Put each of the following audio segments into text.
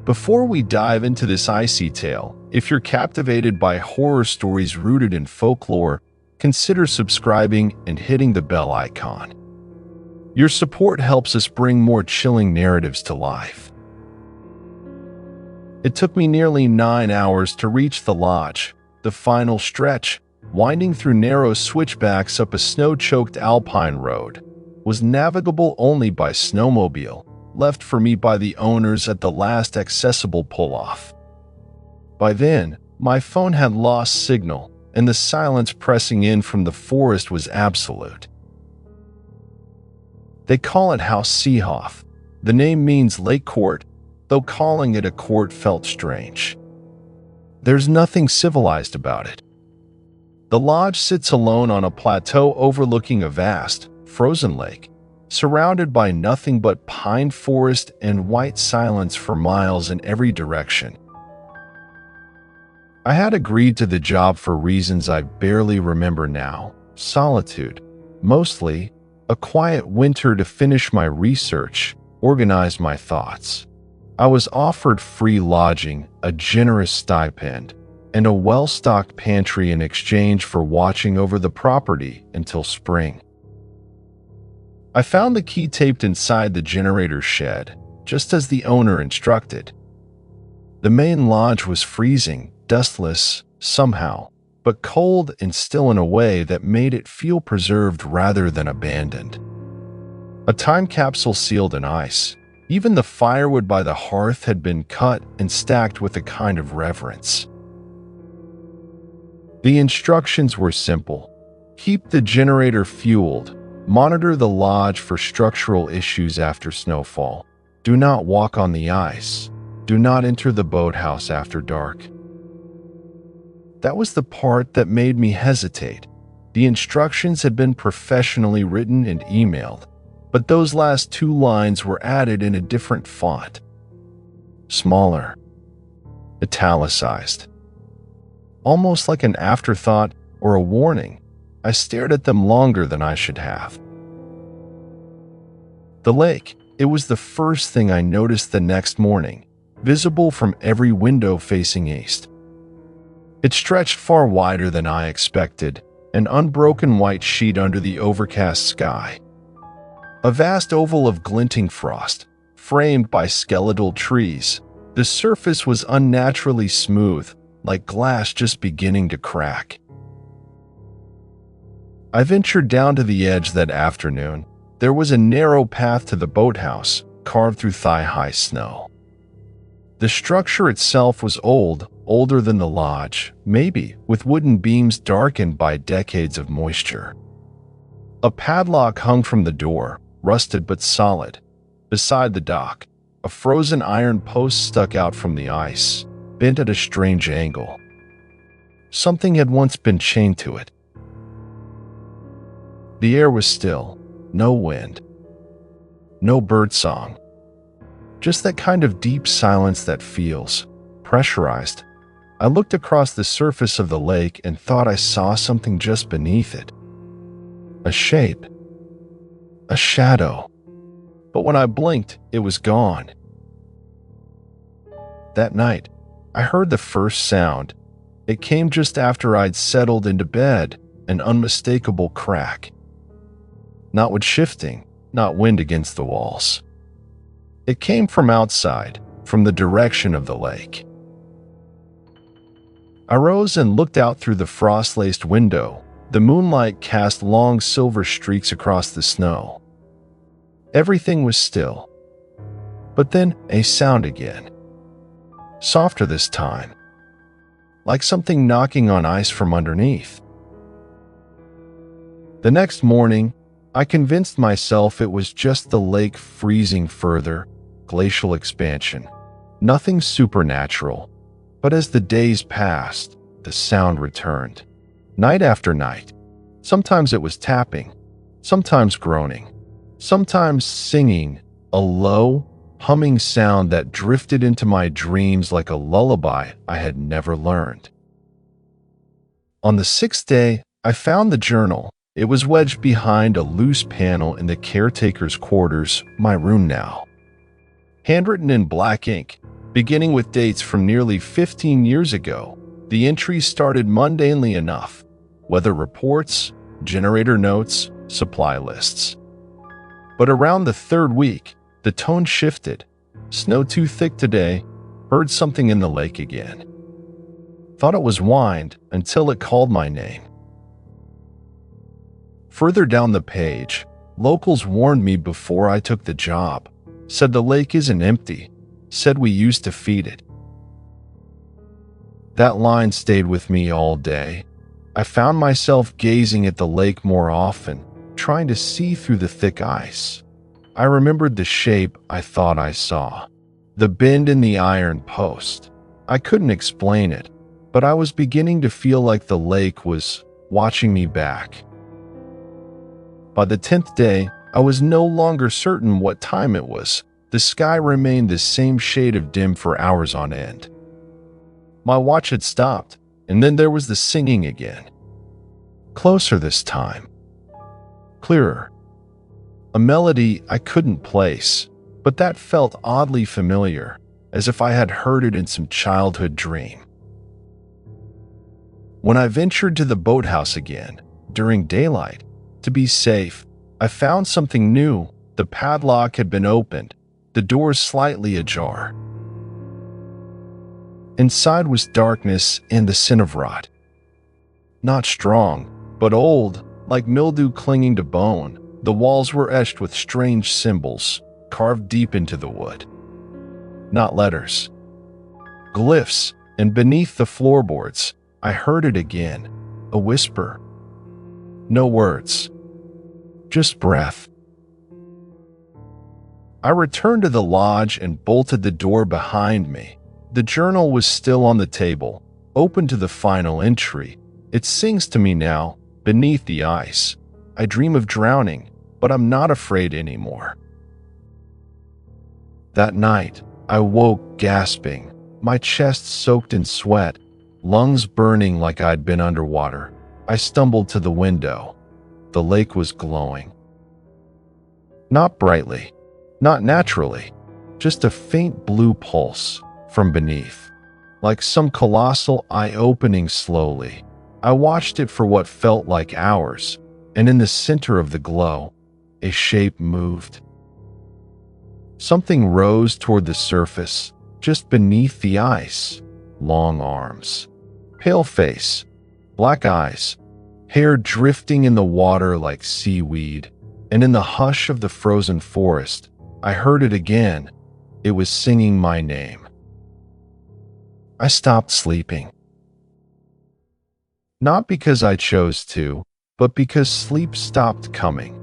Before we dive into this icy tale, if you're captivated by horror stories rooted in folklore, consider subscribing and hitting the bell icon. Your support helps us bring more chilling narratives to life. It took me nearly 9 hours to reach the lodge, the final stretch, winding through narrow switchbacks up a snow-choked alpine road, was navigable only by snowmobile, left for me by the owners at the last accessible pull-off. By then, my phone had lost signal, and the silence pressing in from the forest was absolute. They call it Haus Seehof. The name means lake court, though calling it a court felt strange. There's nothing civilized about it. The lodge sits alone on a plateau overlooking a vast, frozen lake, surrounded by nothing but pine forest and white silence for miles in every direction. I had agreed to the job for reasons I barely remember now. Solitude, mostly, a quiet winter to finish my research, organize my thoughts. I was offered free lodging, a generous stipend, and a well-stocked pantry in exchange for watching over the property until spring. I found the key taped inside the generator's shed, just as the owner instructed. The main lodge was freezing, dustless, somehow, but cold and still in a way that made it feel preserved rather than abandoned. A time capsule sealed in ice. Even the firewood by the hearth had been cut and stacked with a kind of reverence. The instructions were simple. Keep the generator fueled. Monitor the lodge for structural issues after snowfall. Do not walk on the ice. Do not enter the boathouse after dark. That was the part that made me hesitate. The instructions had been professionally written and emailed, but those last 2 lines were added in a different font. Smaller. Italicized. Almost like an afterthought or a warning. I stared at them longer than I should have. The lake, it was the first thing I noticed the next morning, visible from every window facing east. It stretched far wider than I expected, an unbroken white sheet under the overcast sky. A vast oval of glinting frost, framed by skeletal trees. The surface was unnaturally smooth, like glass just beginning to crack. I ventured down to the edge that afternoon. There was a narrow path to the boathouse, carved through thigh-high snow. The structure itself was old, older than the lodge, maybe, with wooden beams darkened by decades of moisture. A padlock hung from the door, rusted but solid. Beside the dock, a frozen iron post stuck out from the ice, bent at a strange angle. Something had once been chained to it. The air was still, no wind, no birdsong, just that kind of deep silence that feels pressurized. I looked across the surface of the lake and thought I saw something just beneath it. A shape, a shadow, but when I blinked, it was gone. That night, I heard the first sound. It came just after I'd settled into bed, an unmistakable crack. Not wood shifting, not wind against the walls. It came from outside, from the direction of the lake. I rose and looked out through the frost-laced window. The moonlight cast long silver streaks across the snow. Everything was still. But then a sound again. Softer this time. Like something knocking on ice from underneath. The next morning, I convinced myself it was just the lake freezing further, glacial expansion. Nothing supernatural. But as the days passed, the sound returned. Night after night. Sometimes it was tapping, sometimes groaning, sometimes singing, a low, humming sound that drifted into my dreams like a lullaby I had never learned. On the 6th day, I found the journal. It was wedged behind a loose panel in the caretaker's quarters, my room now. Handwritten in black ink, Beginning with dates from nearly 15 years ago, the entries started mundanely enough: weather reports, generator notes, supply lists. But around the third week, the tone shifted. Snow too thick today. Heard something in the lake again. Thought it was wind until it called my name. Further down the page, locals warned me before I took the job. Said the lake isn't empty. Said we used to feed it. That line stayed with me all day. I found myself gazing at the lake more often, trying to see through the thick ice. I remembered the shape I thought I saw, the bend in the iron post. I couldn't explain it, but I was beginning to feel like the lake was watching me back. By the 10th day, I was no longer certain what time it was. The sky remained the same shade of dim for hours on end. My watch had stopped, and then there was the singing again. Closer this time. Clearer. A melody I couldn't place, but that felt oddly familiar, as if I had heard it in some childhood dream. When I ventured to the boathouse again, during daylight, to be safe, I found something new. The padlock had been opened, the doors slightly ajar. Inside was darkness and the scent of rot. Not strong, but old, like mildew clinging to bone. The walls were etched with strange symbols, carved deep into the wood. Not letters. Glyphs, and beneath the floorboards, I heard it again, a whisper. No words. Just breath. I returned to the lodge and bolted the door behind me. The journal was still on the table, open to the final entry. It sings to me now, beneath the ice. I dream of drowning, but I'm not afraid anymore. That night, I woke gasping, my chest soaked in sweat, lungs burning like I'd been underwater. I stumbled to the window. The lake was glowing. Not brightly, not naturally, just a faint blue pulse from beneath, like some colossal eye opening slowly. I watched it for what felt like hours, and in the center of the glow, a shape moved. Something rose toward the surface, just beneath the ice. Long arms, pale face, black eyes, hair drifting in the water like seaweed, and in the hush of the frozen forest, I heard it again. It was singing my name. I stopped sleeping. Not because I chose to, but because sleep stopped coming.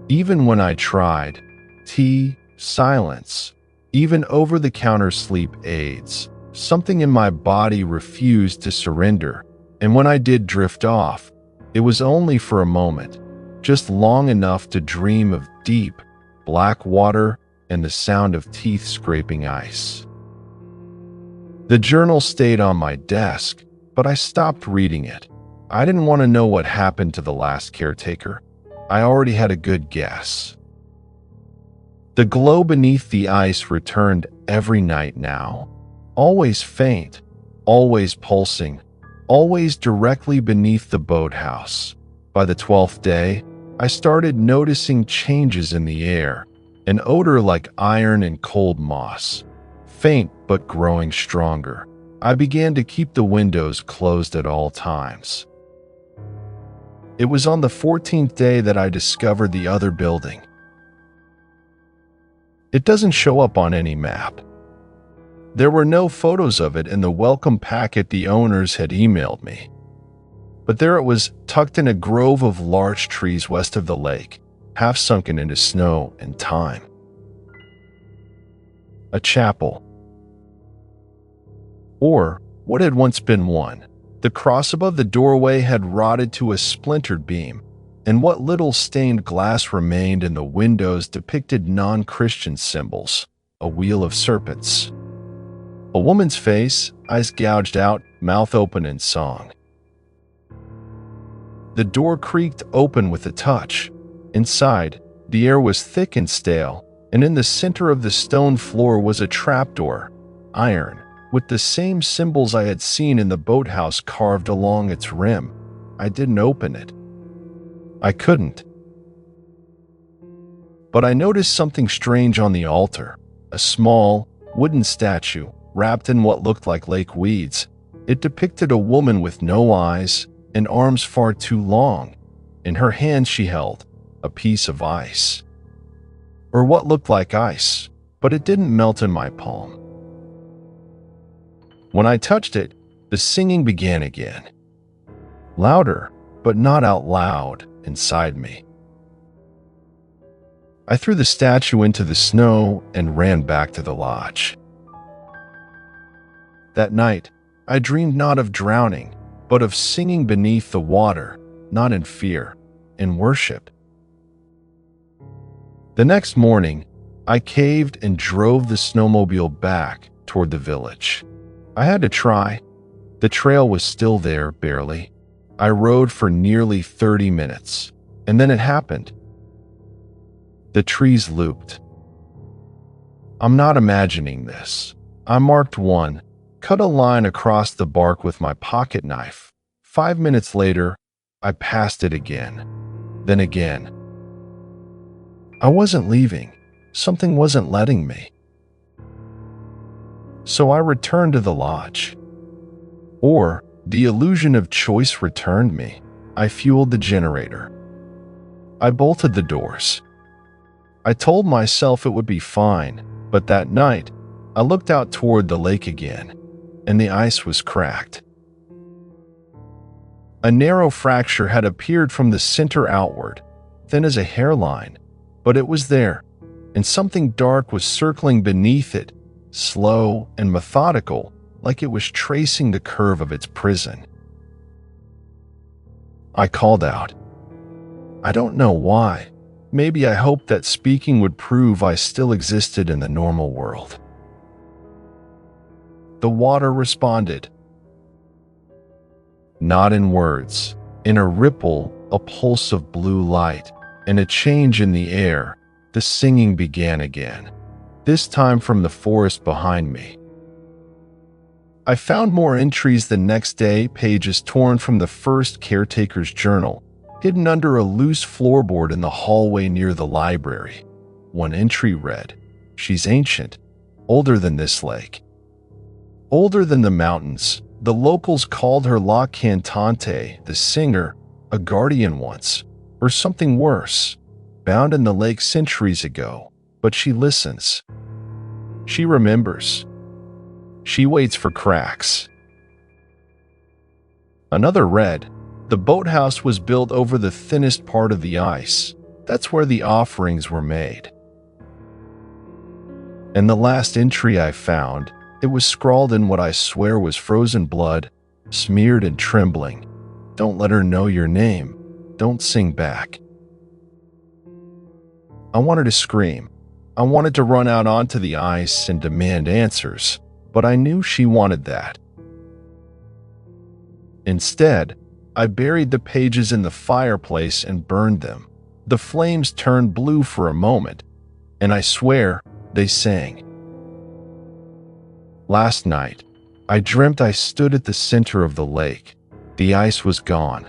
Even when I tried, tea, silence, even over-the-counter sleep aids, something in my body refused to surrender, and when I did drift off, it was only for a moment, just long enough to dream of deep, black water and the sound of teeth scraping ice. The journal stayed on my desk, but I stopped reading it. I didn't want to know what happened to the last caretaker. I already had a good guess. The glow beneath the ice returned every night now, always faint, always pulsing, always directly beneath the boathouse. By the 12th day, I started noticing changes in the air, an odor like iron and cold moss, faint but growing stronger. I began to keep the windows closed at all times. It was on the 14th day that I discovered the other building. It doesn't show up on any map. There were no photos of it in the welcome packet the owners had emailed me. But there it was, tucked in a grove of large trees west of the lake, half sunken into snow and time. A chapel. Or what had once been one. The cross above the doorway had rotted to a splintered beam, and what little stained glass remained in the windows depicted non-Christian symbols, a wheel of serpents. A woman's face, eyes gouged out, mouth open in song. The door creaked open with a touch. Inside, the air was thick and stale, and in the center of the stone floor was a trapdoor. iron, with the same symbols I had seen in the boathouse carved along its rim. I didn't open it. I couldn't. But I noticed something strange on the altar, a small, wooden statue wrapped in what looked like lake weeds. It depicted a woman with no eyes and arms far too long. In her hand she held a piece of ice, or what looked like ice, but it didn't melt in my palm. When I touched it, the singing began again, louder, but not out loud inside me. I threw the statue into the snow and ran back to the lodge. That night, I dreamed not of drowning, but of singing beneath the water, not in fear, in worship. The next morning, I caved and drove the snowmobile back toward the village. I had to try. The trail was still there, barely. I rode for nearly 30 minutes, and then it happened. The trees looped. I'm not imagining this. I marked one, cut a line across the bark with my pocket knife. 5 minutes later, I passed it again, then again. I wasn't leaving. Something wasn't letting me. So I returned to the lodge. Or the illusion of choice returned me. I fueled the generator. I bolted the doors. I told myself it would be fine, but that night, I looked out toward the lake again, and the ice was cracked. A narrow fracture had appeared from the center outward, thin as a hairline, but it was there, and something dark was circling beneath it, slow and methodical, like it was tracing the curve of its prison. I called out. I don't know why. Maybe I hoped that speaking would prove I still existed in the normal world. The water responded. Not in words, in a ripple, a pulse of blue light, and a change in the air. The singing began again, this time from the forest behind me. I found more entries the next day, pages torn from the first caretaker's journal, hidden under a loose floorboard in the hallway near the library. One entry read, "She's ancient, older than this lake. Older than the mountains. The locals called her La Cantante, the singer, a guardian once, or something worse, bound in the lake centuries ago, but she listens. She remembers. She waits for cracks." Another read, "The boathouse was built over the thinnest part of the ice. That's where the offerings were made." And the last entry I found, it was scrawled in what I swear was frozen blood, smeared and trembling. "Don't let her know your name. Don't sing back." I wanted to scream. I wanted to run out onto the ice and demand answers, but I knew she wanted that. Instead, I buried the pages in the fireplace and burned them. The flames turned blue for a moment, and I swear they sang. Last night, I dreamt I stood at the center of the lake. The ice was gone,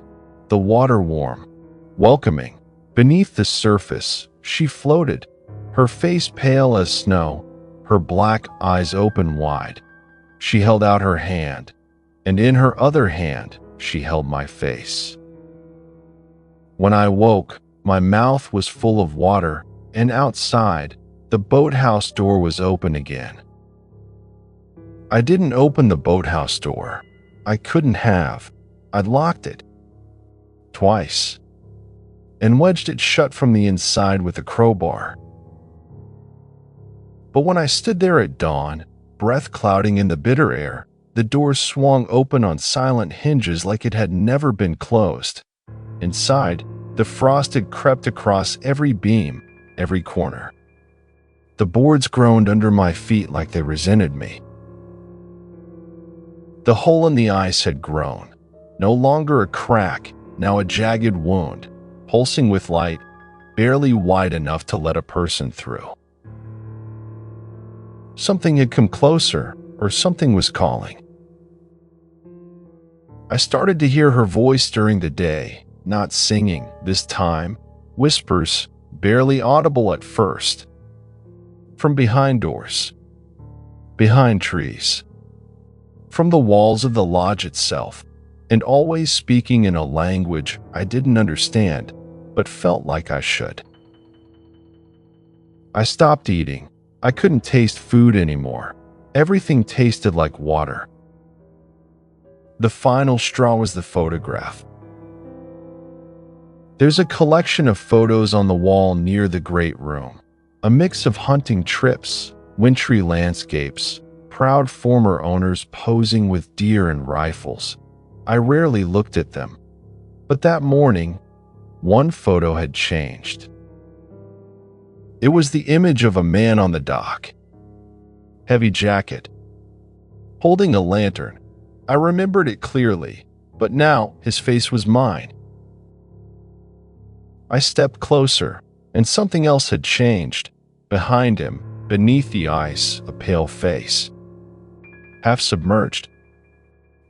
the water warm, welcoming. Beneath the surface, she floated, her face pale as snow, her black eyes open wide. She held out her hand, and in her other hand, she held my face. When I woke, my mouth was full of water, and outside, the boathouse door was open again. I didn't open the boathouse door. I couldn't have. I'd locked it. Twice. And wedged it shut from the inside with a crowbar. But when I stood there at dawn, breath clouding in the bitter air, the door swung open on silent hinges like it had never been closed. Inside, the frost had crept across every beam, every corner. The boards groaned under my feet like they resented me. The hole in the ice had grown, no longer a crack, now a jagged wound, pulsing with light, barely wide enough to let a person through. Something had come closer, or something was calling. I started to hear her voice during the day, not singing this time, whispers, barely audible at first. From behind doors, behind trees, from the walls of the lodge itself, and always speaking in a language I didn't understand, but felt like I should. I stopped eating. I couldn't taste food anymore. Everything tasted like water. The final straw was the photograph. There's a collection of photos on the wall near the great room. A mix of hunting trips, wintry landscapes, proud former owners posing with deer and rifles. I rarely looked at them, but that morning, one photo had changed. It was the image of a man on the dock. Heavy jacket, holding a lantern. I remembered it clearly, but now his face was mine. I stepped closer, and something else had changed. Behind him, beneath the ice, a pale face. Half submerged,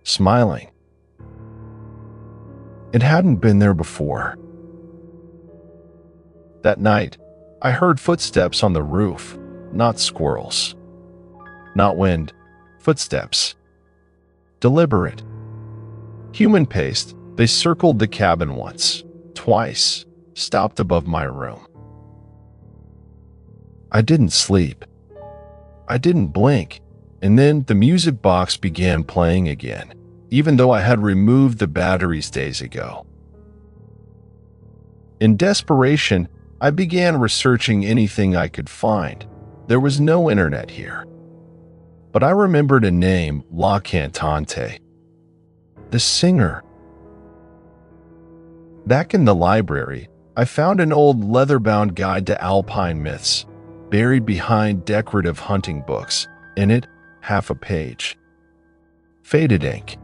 smiling. It hadn't been there before. That night, I heard footsteps on the roof, not squirrels. Not wind, footsteps. Deliberate. Human-paced, they circled the cabin once, twice, stopped above my room. I didn't sleep. I didn't blink, and then the music box began playing again, even though I had removed the batteries days ago. In desperation, I began researching anything I could find. There was no internet here. But I remembered a name, La Cantante. The singer. Back in the library, I found an old leather-bound guide to alpine myths, buried behind decorative hunting books. In it, half a page. Faded ink.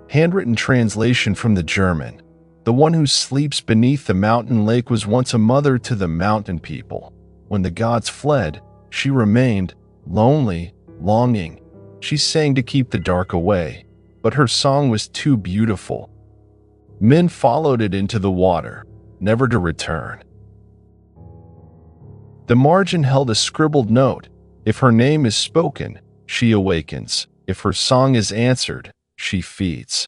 Handwritten translation from the German. The one who sleeps beneath the mountain lake was once a mother to the mountain people. When the gods fled, she remained, lonely, longing. She sang to keep the dark away, but her song was too beautiful. Men followed it into the water, never to return. The margin held a scribbled note. If her name is spoken, she awakens. If her song is answered, she feeds.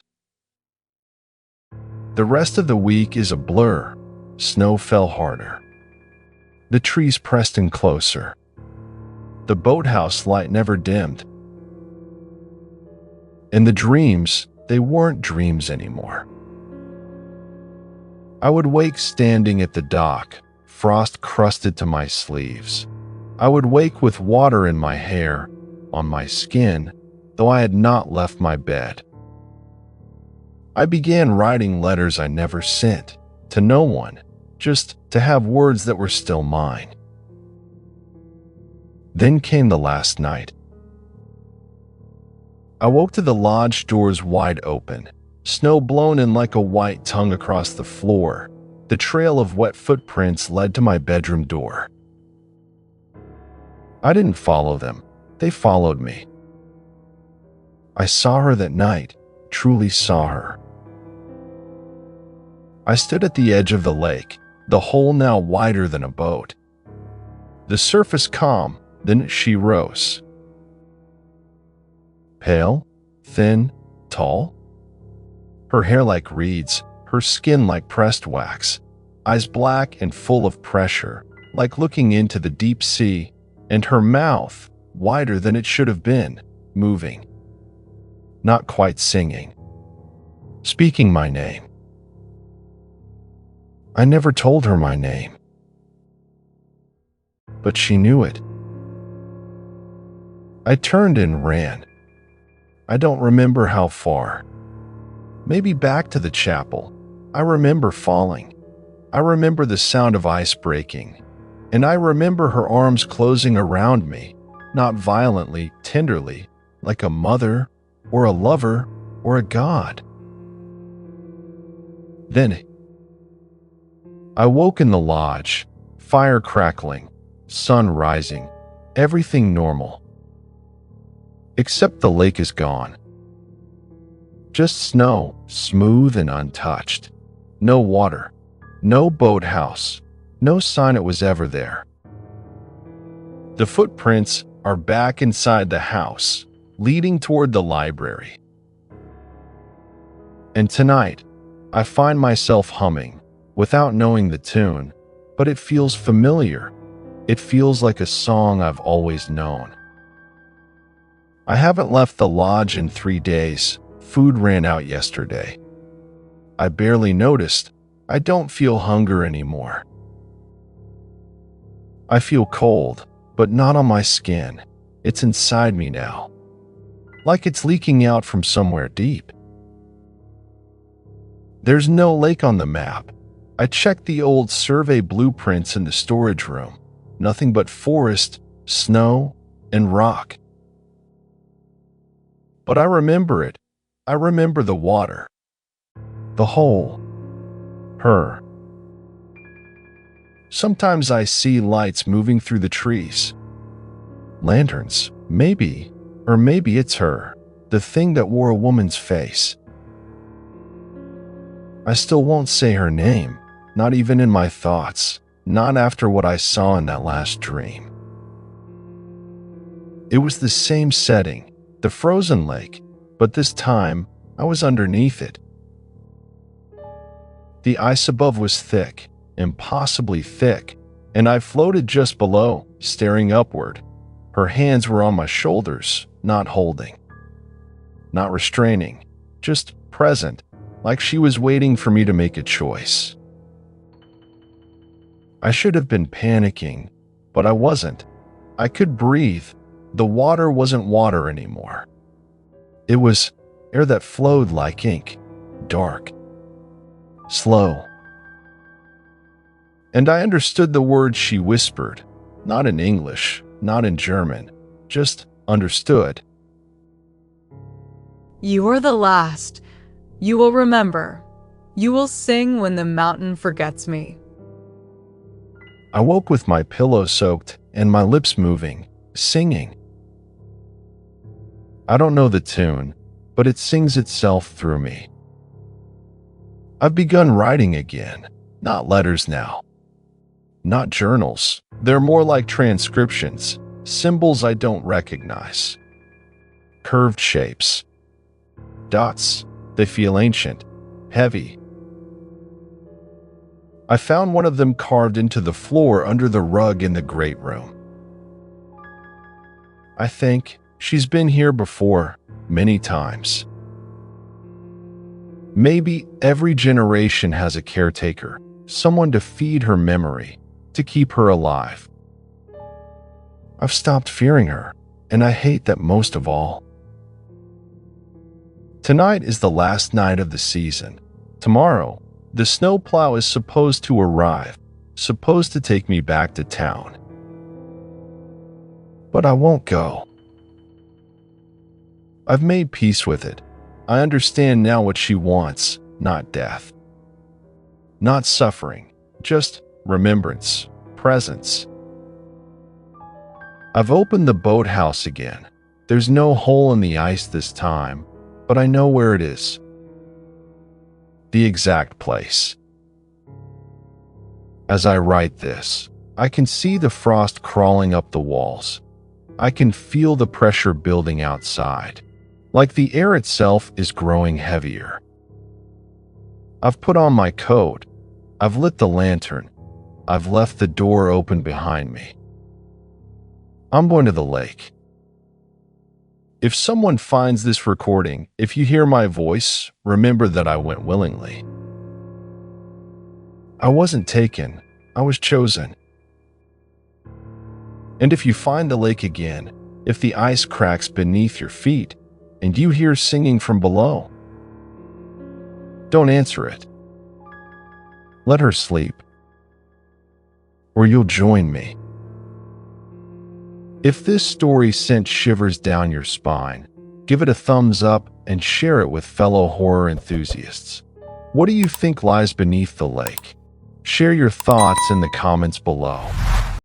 The rest of the week is a blur. Snow fell harder. The trees pressed in closer. The boathouse light never dimmed. And the dreams, they weren't dreams anymore. I would wake standing at the dock, frost crusted to my sleeves. I would wake with water in my hair, on my skin, though I had not left my bed. I began writing letters I never sent, to no one, just to have words that were still mine. Then came the last night. I woke to the lodge doors wide open, snow blown in like a white tongue across the floor. The trail of wet footprints led to my bedroom door. I didn't follow them, they followed me. I saw her that night, truly saw her. I stood at the edge of the lake, the hole now wider than a boat. The surface calm, then she rose. Pale, thin, tall. Her hair like reeds, her skin like pressed wax, eyes black and full of pressure, like looking into the deep sea, and her mouth, wider than it should have been, moving. Not quite singing. Speaking my name. I never told her my name. But she knew it. I turned and ran. I don't remember how far. Maybe back to the chapel. I remember falling. I remember the sound of ice breaking. And I remember her arms closing around me, not violently, tenderly, like a mother or a lover or a god. Then I woke in the lodge, fire crackling, sun rising, everything normal. Except the lake is gone. Just snow, smooth and untouched. No water, no boathouse, no sign it was ever there. The footprints are back inside the house, leading toward the library. And tonight, I find myself humming, without knowing the tune, but it feels familiar. It feels like a song I've always known. I haven't left the lodge in 3 days. Food ran out yesterday. I barely noticed. I don't feel hunger anymore. I feel cold, but not on my skin. It's inside me now, like it's leaking out from somewhere deep. There's no lake on the map. I checked the old survey blueprints in the storage room. Nothing but forest, snow, and rock. But I remember it. I remember the water. The hole. Her. Sometimes I see lights moving through the trees. Lanterns, maybe. Or maybe it's her, the thing that wore a woman's face. I still won't say her name, not even in my thoughts, not after what I saw in that last dream. It was the same setting, the frozen lake, but this time I was underneath it. The ice above was thick, impossibly thick, and I floated just below, staring upward. Her hands were on my shoulders, not holding, not restraining, just present, like she was waiting for me to make a choice. I should have been panicking, but I wasn't. I could breathe. The water wasn't water anymore. It was air that flowed like ink, dark, slow. And I understood the words she whispered, not in English, not in German, just understood. You are the last. You will remember. You will sing when the mountain forgets me. I woke with my pillow soaked and my lips moving, singing. I don't know the tune, but it sings itself through me. I've begun writing again, not letters now. Not journals. They're more like transcriptions, symbols I don't recognize. Curved shapes. Dots. They feel ancient, heavy. I found one of them carved into the floor under the rug in the great room. I think she's been here before, many times. Maybe every generation has a caretaker, someone to feed her memory, to keep her alive. I've stopped fearing her, and I hate that most of all. Tonight is the last night of the season. Tomorrow, the snowplow is supposed to arrive, supposed to take me back to town. But I won't go. I've made peace with it. I understand now what she wants, not death. Not suffering, just remembrance, presence. I've opened the boathouse again. There's no hole in the ice this time, but I know where it is. The exact place. As I write this, I can see the frost crawling up the walls. I can feel the pressure building outside, like the air itself is growing heavier. I've put on my coat. I've lit the lantern. I've left the door open behind me. I'm going to the lake. If someone finds this recording, if you hear my voice, remember that I went willingly. I wasn't taken, I was chosen. And if you find the lake again, if the ice cracks beneath your feet, and you hear singing from below, don't answer it. Let her sleep, or you'll join me. If this story sent shivers down your spine, give it a thumbs up and share it with fellow horror enthusiasts. What do you think lies beneath the lake? Share your thoughts in the comments below.